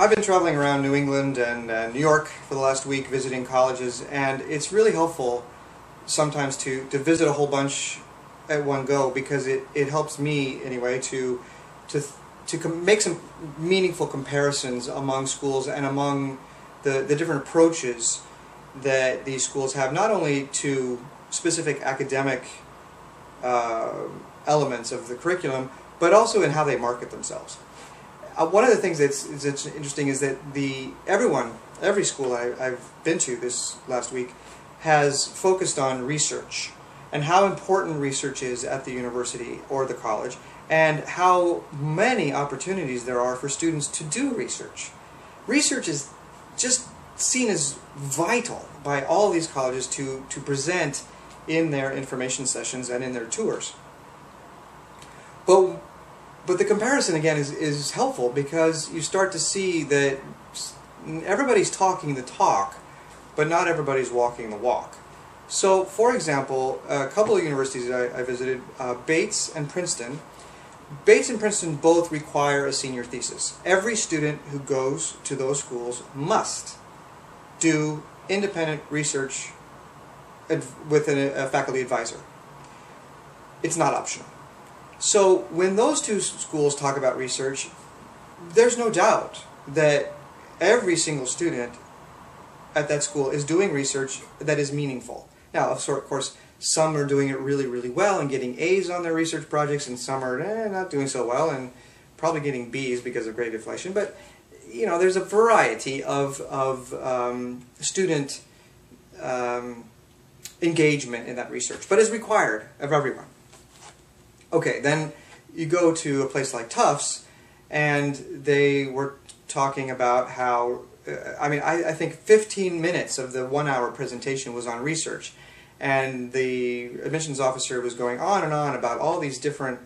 I've been traveling around New England and New York for the last week visiting colleges, and it's really helpful sometimes to visit a whole bunch at one go, because it helps me anyway to make some meaningful comparisons among schools and among the different approaches that these schools have, not only to specific academic elements of the curriculum, but also in how they market themselves. One of the things that's interesting is that every school I've been to this last week has focused on research and how important research is at the university or the college, and how many opportunities there are for students to do research. Research is just seen as vital by all these colleges to present in their information sessions and in their tours. But the comparison again is helpful, because you start to see that everybody's talking the talk, but not everybody's walking the walk. So, for example, a couple of universities I visited, Bates and Princeton. Bates and Princeton both require a senior thesis. Every student who goes to those schools must do independent research with a faculty advisor. It's not optional. So when those two schools talk about research, there's no doubt that every single student at that school is doing research that is meaningful. Now, of course, some are doing it really, really well and getting A's on their research projects, and some are not doing so well and probably getting B's because of grade deflation. But you know, there's a variety of student engagement in that research, but is required of everyone. Okay, then you go to a place like Tufts, and they were talking about how, I think 15 minutes of the 1 hour presentation was on research, and the admissions officer was going on and on about all these different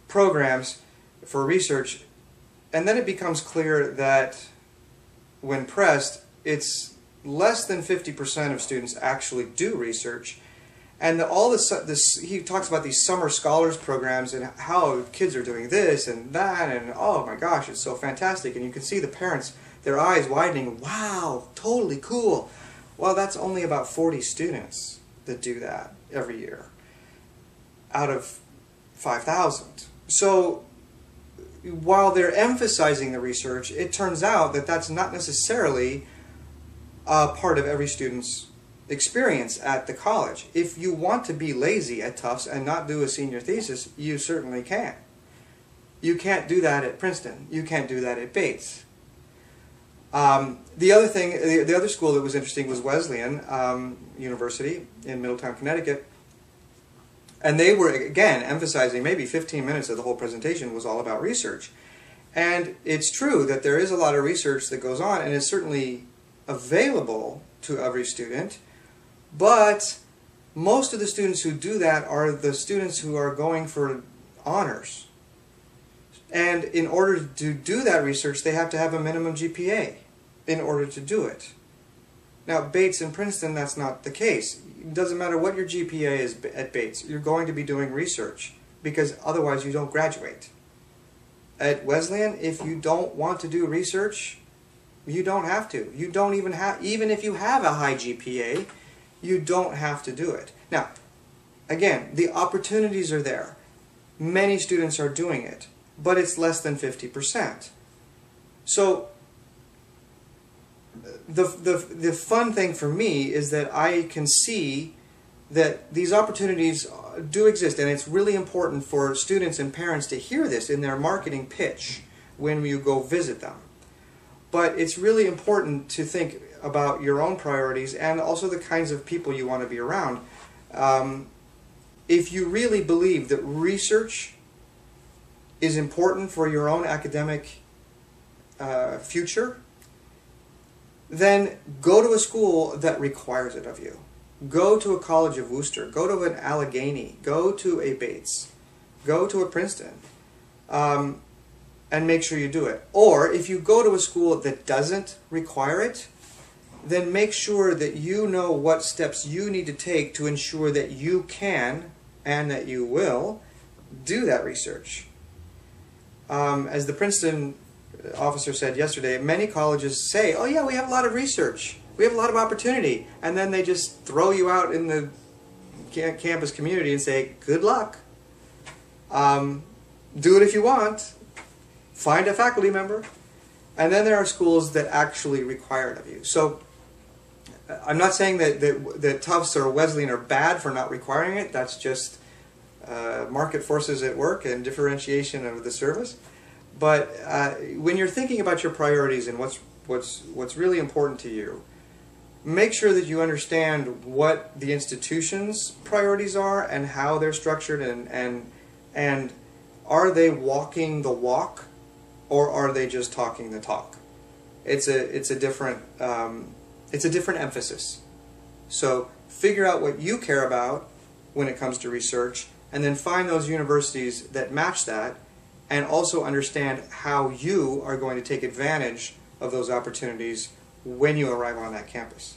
programs for research, and then it becomes clear that when pressed, it's less than 50% of students actually do research. And he talks about these summer scholars programs and how kids are doing this and that, and oh my gosh, it's so fantastic. And you can see the parents, their eyes widening, wow, totally cool. Well, that's only about 40 students that do that every year out of 5,000. So while they're emphasizing the research, it turns out that that's not necessarily part of every student's experience at the college. If you want to be lazy at Tufts and not do a senior thesis, you certainly can. You can't do that at Princeton. You can't do that at Bates. The other school that was interesting was Wesleyan University in Middletown, Connecticut. And they were, again, emphasizing maybe 15 minutes of the whole presentation was all about research. And it's true that there is a lot of research that goes on, and it's certainly available to every student. But most of the students who do that are the students who are going for honors. And in order to do that research, they have to have a minimum GPA in order to do it. Now, Bates and Princeton, that's not the case. It doesn't matter what your GPA is at Bates. You're going to be doing research, because otherwise you don't graduate. At Wesleyan, if you don't want to do research, you don't have to. You don't even if you have a high GPA, you don't have to do it. Now, again, the opportunities are there. Many students are doing it, but it's less than 50%. So the fun thing for me is that I can see that these opportunities do exist, and it's really important for students and parents to hear this in their marketing pitch when you go visit them. But it's really important to think about your own priorities and also the kinds of people you want to be around. If you really believe that research is important for your own academic future, then go to a school that requires it of you. Go to a College of Worcester, go to an Allegheny, go to a Bates, go to a Princeton, and make sure you do it. Or if you go to a school that doesn't require it, then make sure that you know what steps you need to take to ensure that you can and that you will do that research. As the Princeton officer said yesterday, many colleges say, oh yeah, we have a lot of research, we have a lot of opportunity, and then they just throw you out in the campus community and say, good luck. Do it if you want. Find a faculty member. And then there are schools that actually require it of you. So I'm not saying that Tufts or Wesleyan are bad for not requiring it. That's just market forces at work and differentiation of the service. But when you're thinking about your priorities and what's really important to you, make sure that you understand what the institution's priorities are and how they're structured, and are they walking the walk, or are they just talking the talk? It's a different emphasis. So figure out what you care about when it comes to research, and then find those universities that match that, and also understand how you are going to take advantage of those opportunities when you arrive on that campus.